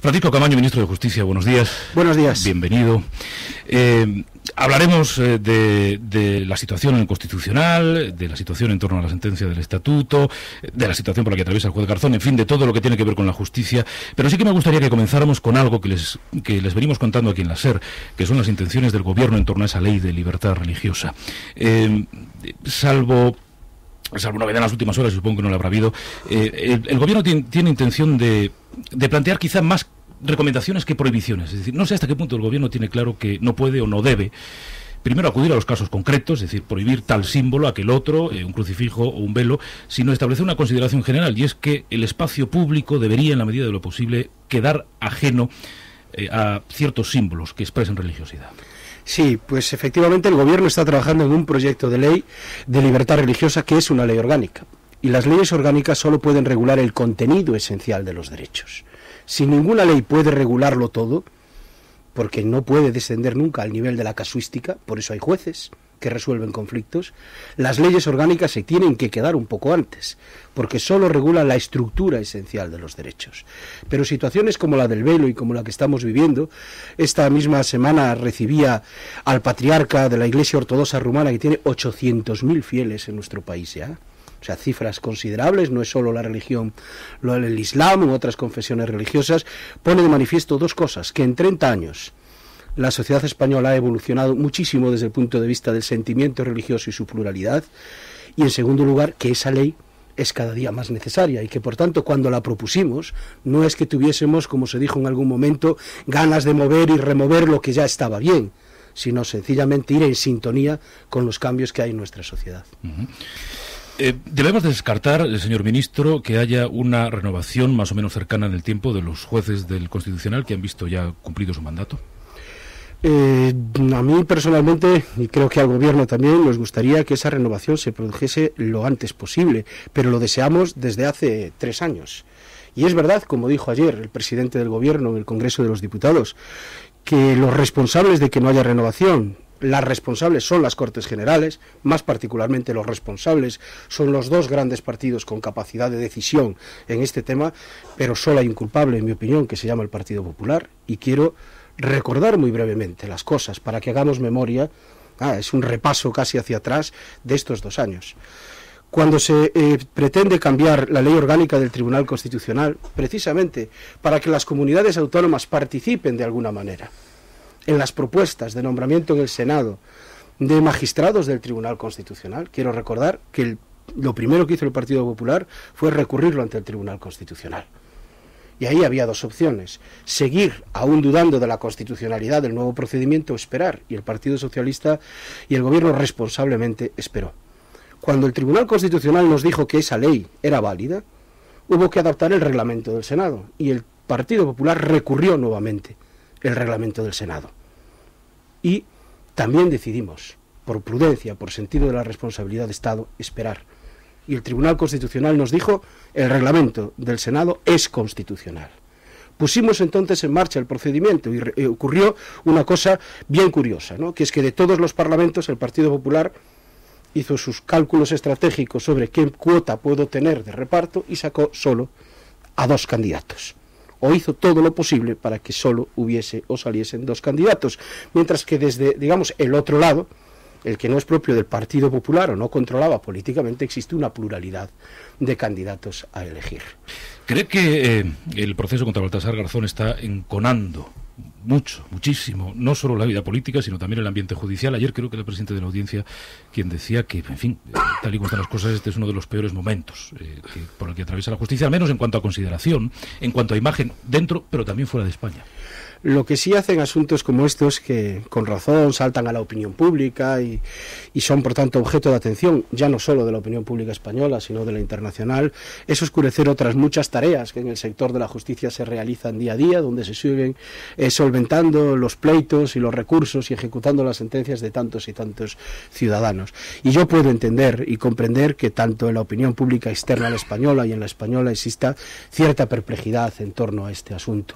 Francisco Camaño, ministro de Justicia, buenos días. Buenos días. Bienvenido. Hablaremos de la situación en el Constitucional, de la situación en torno a la sentencia del Estatuto, de la situación por la que atraviesa el juez Garzón, en fin, de todo lo que tiene que ver con la justicia. Pero sí que me gustaría que comenzáramos con algo que les venimos contando aquí en la SER, que son las intenciones del Gobierno en torno a esa ley de libertad religiosa. Salvo novedad en las últimas horas, supongo que no lo habrá habido, el Gobierno tiene intención de plantear quizá más recomendaciones que prohibiciones. Es decir, no sé hasta qué punto el Gobierno tiene claro que no puede o no debe, primero, acudir a los casos concretos, es decir, prohibir tal símbolo, aquel otro, un crucifijo o un velo, sino establecer una consideración general, y es que el espacio público debería, en la medida de lo posible, quedar ajeno a ciertos símbolos que expresen religiosidad. Sí, pues efectivamente el Gobierno está trabajando en un proyecto de ley de libertad religiosa que es una ley orgánica. Y las leyes orgánicas solo pueden regular el contenido esencial de los derechos. Si ninguna ley puede regularlo todo, porque no puede descender nunca al nivel de la casuística, por eso hay jueces que resuelven conflictos, las leyes orgánicas se tienen que quedar un poco antes, porque solo regulan la estructura esencial de los derechos. Pero situaciones como la del velo y como la que estamos viviendo, esta misma semana recibía al patriarca de la Iglesia Ortodoxa Rumana, que tiene 800.000 fieles en nuestro país ya. O sea, cifras considerables, no es solo la religión, el Islam u otras confesiones religiosas, pone de manifiesto dos cosas: que en 30 años la sociedad española ha evolucionado muchísimo desde el punto de vista del sentimiento religioso y su pluralidad, y en segundo lugar, que esa ley es cada día más necesaria y que por tanto cuando la propusimos no es que tuviésemos, como se dijo en algún momento, ganas de mover y remover lo que ya estaba bien, sino sencillamente ir en sintonía con los cambios que hay en nuestra sociedad. Debemos descartar, señor ministro, que haya una renovación más o menos cercana en el tiempo de los jueces del Constitucional que han visto ya cumplido su mandato. A mí personalmente, y creo que al Gobierno también, nos gustaría que esa renovación se produjese lo antes posible, pero lo deseamos desde hace 3 años. Y es verdad, como dijo ayer el presidente del Gobierno en el Congreso de los Diputados, que los responsables de que no haya renovación, las responsables son las Cortes Generales, más particularmente los responsables son los dos grandes partidos con capacidad de decisión en este tema, pero solo hay un culpable, en mi opinión, que se llama el Partido Popular, y quiero recordar muy brevemente las cosas para que hagamos memoria. Es un repaso casi hacia atrás de estos 2 años. Cuando se pretende cambiar la ley orgánica del Tribunal Constitucional, precisamente para que las comunidades autónomas participen de alguna manera en las propuestas de nombramiento en el Senado de magistrados del Tribunal Constitucional, quiero recordar que lo primero que hizo el Partido Popular fue recurrirlo ante el Tribunal Constitucional. Y ahí había 2 opciones: seguir aún dudando de la constitucionalidad del nuevo procedimiento o esperar. Y el Partido Socialista y el Gobierno responsablemente esperó. Cuando el Tribunal Constitucional nos dijo que esa ley era válida, hubo que adaptar el reglamento del Senado. Y el Partido Popular recurrió nuevamente el reglamento del Senado. Y también decidimos, por prudencia, por sentido de la responsabilidad de Estado, esperar. Y el Tribunal Constitucional nos dijo: el reglamento del Senado es constitucional. Pusimos entonces en marcha el procedimiento y ocurrió una cosa bien curiosa, ¿no? Que es que de todos los parlamentos el Partido Popular hizo sus cálculos estratégicos sobre qué cuota puedo tener de reparto y sacó solo a 2 candidatos. O hizo todo lo posible para que solo hubiese o saliesen 2 candidatos, mientras que desde, digamos, el otro lado, el que no es propio del Partido Popular o no controlaba políticamente, existe una pluralidad de candidatos a elegir. ¿Cree que el proceso contra Baltasar Garzón está enconando muchísimo, no solo la vida política, sino también el ambiente judicial? Ayer creo que era el presidente de la Audiencia quien decía que, en fin, tal y como están las cosas, este es uno de los peores momentos por el que atraviesa la justicia, al menos en cuanto a consideración, en cuanto a imagen dentro, pero también fuera de España. Lo que sí hacen asuntos como estos, que con razón saltan a la opinión pública y son por tanto objeto de atención, ya no solo de la opinión pública española, sino de la internacional, es oscurecer otras muchas tareas que en el sector de la justicia se realizan día a día, donde se siguen solventando los pleitos y los recursos y ejecutando las sentencias de tantos y tantos ciudadanos. Y yo puedo entender y comprender que tanto en la opinión pública externa a la española y en la española exista cierta perplejidad en torno a este asunto.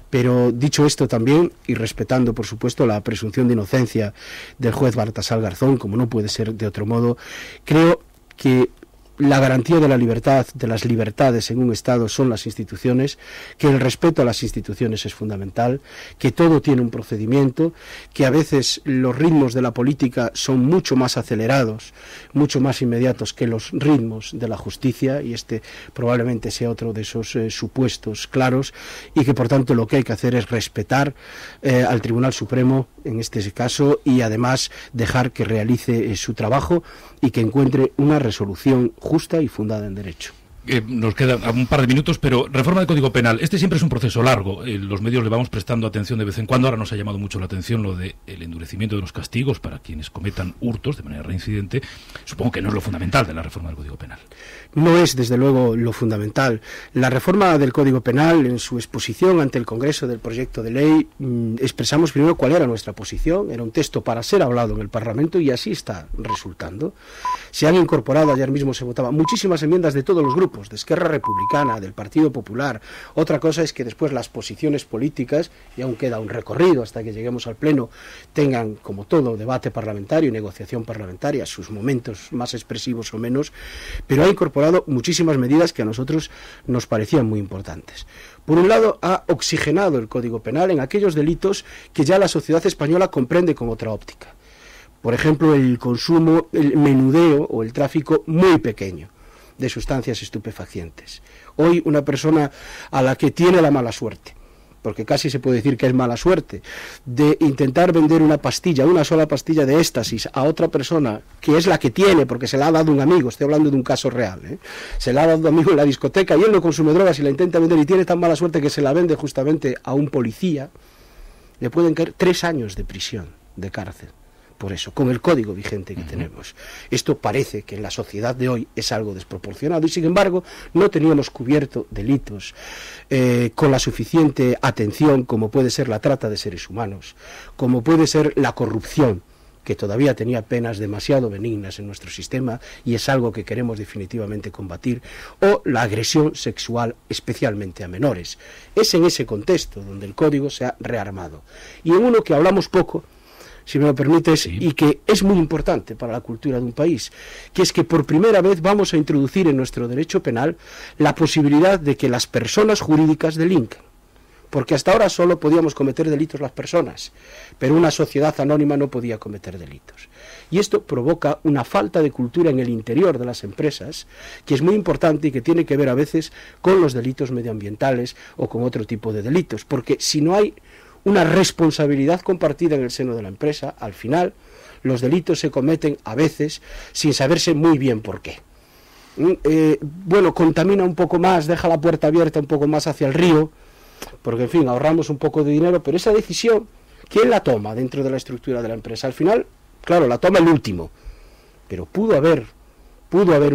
Pero dicho esto también, y respetando por supuesto la presunción de inocencia del juez Baltasar Garzón, como no puede ser de otro modo, creo que la garantía de la libertad, de las libertades en un Estado son las instituciones, que el respeto a las instituciones es fundamental, que todo tiene un procedimiento, que a veces los ritmos de la política son mucho más acelerados, mucho más inmediatos que los ritmos de la justicia, y este probablemente sea otro de esos supuestos claros, y que por tanto lo que hay que hacer es respetar al Tribunal Supremo en este caso, y además dejar que realice su trabajo y que encuentre una resolución justa y fundada en derecho. Nos quedan un par de minutos, pero reforma del Código Penal. Este siempre es un proceso largo. Los medios le vamos prestando atención de vez en cuando. Ahora nos ha llamado mucho la atención lo del endurecimiento de los castigos para quienes cometan hurtos de manera reincidente. Supongo que no es lo fundamental de la reforma del Código Penal. No es, desde luego, lo fundamental. La reforma del Código Penal, en su exposición ante el Congreso del proyecto de ley, expresamos primero cuál era nuestra posición. Era un texto para ser hablado en el Parlamento y así está resultando. Se han incorporado, ayer mismo se votaban muchísimas enmiendas de todos los grupos, de Esquerra Republicana, del Partido Popular. Otra cosa es que después las posiciones políticas, y aún queda un recorrido hasta que lleguemos al Pleno, tengan, como todo, debate parlamentario y negociación parlamentaria, sus momentos más expresivos o menos, pero ha incorporado muchísimas medidas que a nosotros nos parecían muy importantes. Por un lado, ha oxigenado el Código Penal en aquellos delitos que ya la sociedad española comprende con otra óptica. Por ejemplo, el consumo, el menudeo o el tráfico muy pequeño de sustancias estupefacientes. Hoy una persona a la que tiene la mala suerte, porque casi se puede decir que es mala suerte, de intentar vender una pastilla, una sola pastilla de éxtasis a otra persona, que es la que tiene, porque se la ha dado un amigo, estoy hablando de un caso real, se la ha dado un amigo en la discoteca y él no consume drogas y la intenta vender y tiene tan mala suerte que se la vende justamente a un policía, le pueden caer 3 años de prisión, de cárcel. Por eso, con el código vigente que tenemos. Esto parece que en la sociedad de hoy es algo desproporcionado y sin embargo no teníamos cubierto delitos con la suficiente atención como puede ser la trata de seres humanos, como puede ser la corrupción, que todavía tenía penas demasiado benignas en nuestro sistema y es algo que queremos definitivamente combatir, o la agresión sexual, especialmente a menores. Es en ese contexto donde el código se ha rearmado. Y en uno que hablamos poco, si me lo permites, sí, y que es muy importante para la cultura de un país, que es que por primera vez vamos a introducir en nuestro derecho penal la posibilidad de que las personas jurídicas delinquen. Porque hasta ahora solo podíamos cometer delitos las personas, pero una sociedad anónima no podía cometer delitos. Y esto provoca una falta de cultura en el interior de las empresas, que es muy importante y que tiene que ver a veces con los delitos medioambientales o con otro tipo de delitos. Porque si no hay una responsabilidad compartida en el seno de la empresa, al final los delitos se cometen a veces sin saberse muy bien por qué. Contamina un poco más, deja la puerta abierta un poco más hacia el río, porque en fin, ahorramos un poco de dinero, pero esa decisión, ¿quién la toma dentro de la estructura de la empresa? Al final, claro, la toma el último, pero pudo haber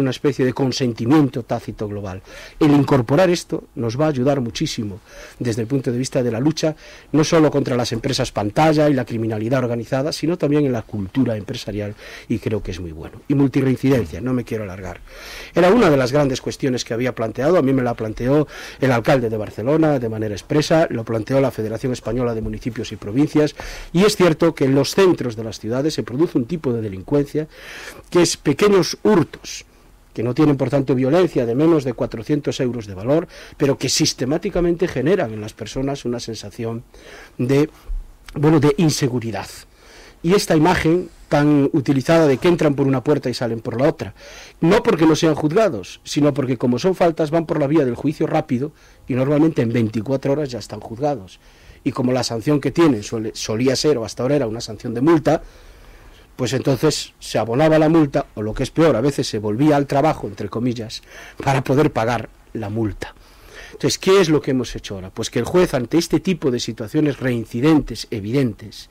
una especie de consentimiento tácito global. El incorporar esto nos va a ayudar muchísimo desde el punto de vista de la lucha, no solo contra las empresas pantalla y la criminalidad organizada, sino también en la cultura empresarial, y creo que es muy bueno. Y multirreincidencia, no me quiero alargar. Era una de las grandes cuestiones que había planteado, a mí me la planteó el alcalde de Barcelona de manera expresa, lo planteó la Federación Española de Municipios y Provincias, y es cierto que en los centros de las ciudades se produce un tipo de delincuencia que es pequeños hurtos, que no tienen por tanto violencia, de menos de 400 euros de valor, pero que sistemáticamente generan en las personas una sensación de inseguridad. Y esta imagen tan utilizada de que entran por una puerta y salen por la otra, no porque no sean juzgados, sino porque como son faltas van por la vía del juicio rápido y normalmente en 24 horas ya están juzgados. Y como la sanción que tienen solía ser, o hasta ahora era una sanción de multa, pues entonces se abonaba la multa, o lo que es peor, a veces se volvía al trabajo, entre comillas, para poder pagar la multa. Entonces, ¿qué es lo que hemos hecho ahora? Pues que el juez, ante este tipo de situaciones reincidentes, evidentes,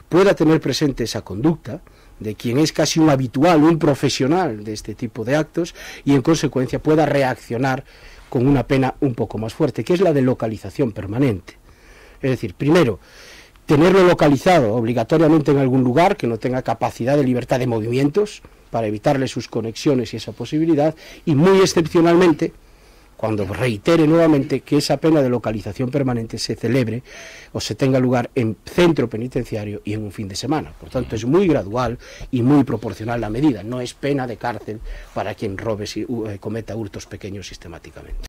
pueda tener presente esa conducta de quien es casi un habitual, un profesional de este tipo de actos, y en consecuencia pueda reaccionar con una pena un poco más fuerte, que es la de localización permanente. Es decir, primero, tenerlo localizado obligatoriamente en algún lugar que no tenga capacidad de libertad de movimientos para evitarle sus conexiones y esa posibilidad, y muy excepcionalmente, cuando reitere nuevamente que esa pena de localización permanente se celebre o se tenga lugar en centro penitenciario y en un fin de semana. Por tanto, es muy gradual y muy proporcional la medida. No es pena de cárcel para quien robe, cometa hurtos pequeños sistemáticamente.